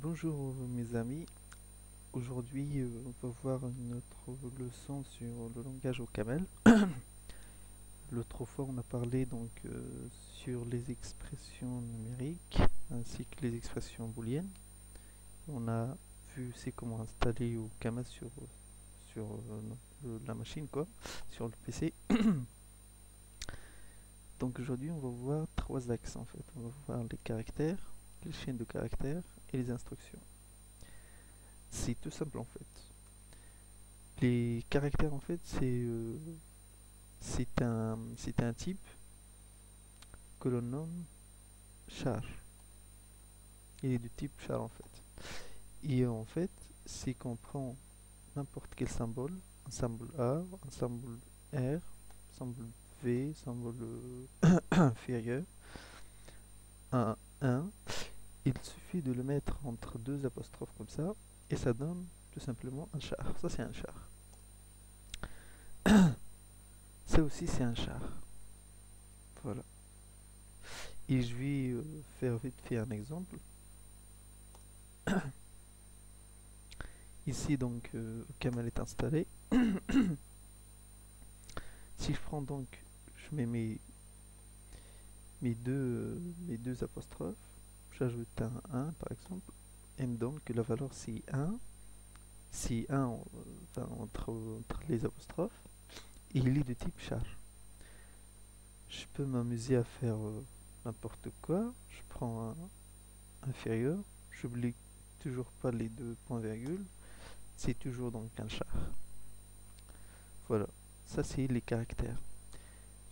Bonjour mes amis, aujourd'hui on va voir notre leçon sur le langage au camel. L'autre fois on a parlé sur les expressions numériques ainsi que les expressions booléennes. On a vu c'est comment installer au camel sur la machine quoi, sur le PC. Donc aujourd'hui on va voir trois axes en fait. On va voir les caractères, les chaînes de caractères et les instructions. C'est tout simple en fait. Les caractères, en fait, c'est un type que l'on nomme char. Il est du type char, en fait. Et en fait, c'est qu'on prend n'importe quel symbole, un symbole A, un symbole R, un symbole V, un symbole inférieur, un 1. Il suffit de le mettre entre deux apostrophes comme ça, et ça donne tout simplement un char. Ça, c'est un char. Ça aussi, c'est un char. Voilà. Et je vais faire vite fait un exemple. Ici donc Camel est installé. Si je prends donc, je mets mes deux apostrophes, j'ajoute un 1 par exemple, et me donne que la valeur c'est 1, c'est 1 enfin, entre les apostrophes, et il est de type char. Je peux m'amuser à faire n'importe quoi, je prends un inférieur, j'oublie toujours pas les deux points virgules, c'est toujours donc un char. Voilà, ça c'est les caractères.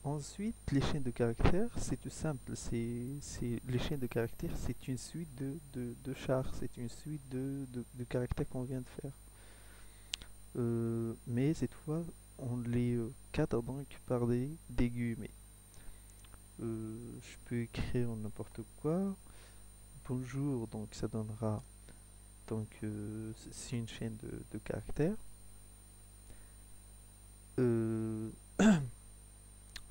Ensuite, les chaînes de caractères, c'est tout simple. Les chaînes de caractères, c'est une suite de chars, c'est une suite de caractères qu'on vient de faire. Mais cette fois, on les cadre donc par des guillemets. Je peux écrire n'importe quoi. Bonjour, donc ça donnera, c'est une chaîne de caractères. Euh,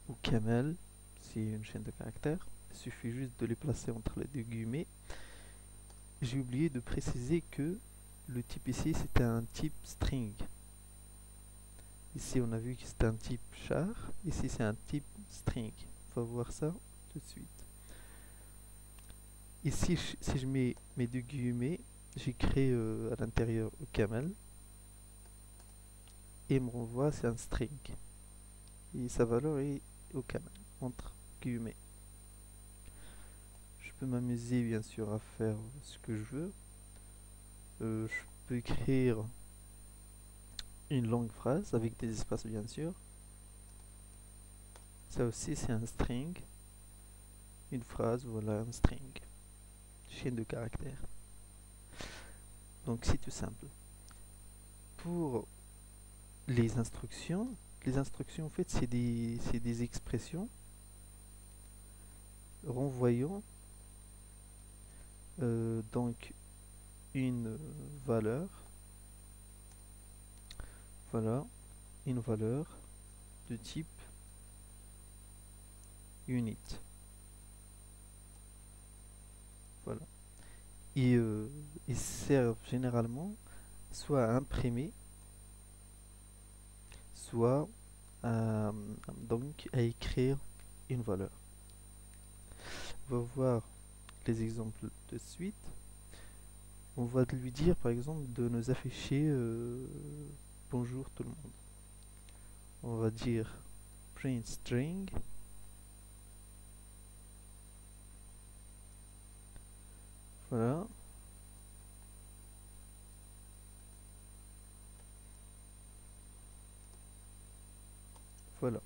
ou camel, c'est une chaîne de caractères. Il suffit juste de les placer entre les deux guillemets. J'ai oublié de préciser que le type ici c'était un type string. Ici on a vu que c'était un type char, ici c'est un type string. On va voir ça tout de suite. Ici si je mets mes deux guillemets, j'écris à l'intérieur camel et me renvoie c'est un string. Et sa valeur est au camel, entre guillemets. Je peux m'amuser bien sûr à faire ce que je veux. Je peux écrire une longue phrase avec des espaces bien sûr. Ça aussi c'est un string. Une phrase, voilà un string. Chaîne de caractères. Donc c'est tout simple. Pour les instructions en fait c'est des expressions renvoyant donc une valeur. Voilà, une valeur de type unit. Voilà. Et ils servent généralement soit à imprimer, soit donc à écrire une valeur. On va voir les exemples de suite. On va lui dire par exemple de nous afficher bonjour tout le monde. On va dire print string. Voilà. Voilà.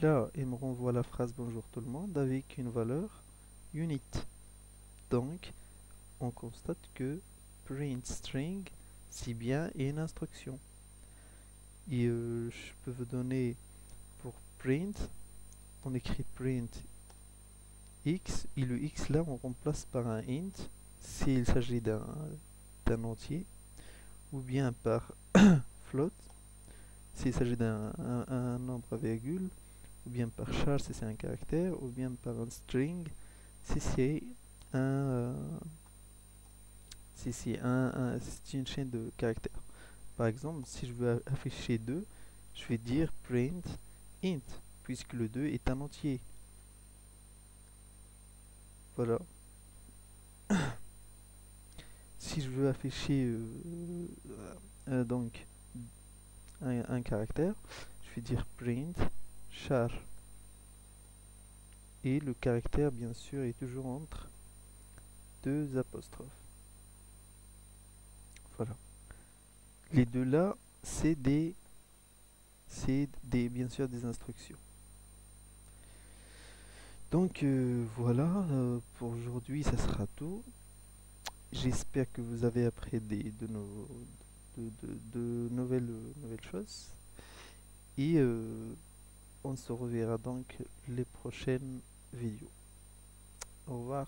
Là, il me renvoie la phrase bonjour tout le monde avec une valeur unit. Donc, on constate que print string, c'est bien une instruction. Et je peux vous donner pour print, on écrit print x, et le x là, on remplace par un int, s'il s'agit d'un entier, ou bien par float, s'il s'agit d'un nombre à virgule, ou bien par char si c'est un caractère, ou bien par un string si c'est c'est une chaîne de caractères. Par exemple, si je veux afficher 2, je vais dire print int, puisque le 2 est un entier. Voilà. Si je veux afficher donc un caractère, je vais dire print char. Et le caractère, bien sûr, est toujours entre deux apostrophes. Voilà. Les deux là, c'est bien sûr des instructions. Donc voilà, pour aujourd'hui, ça sera tout. J'espère que vous avez appris de nouvelles choses. Et on se reverra donc les prochaines vidéos. Au revoir.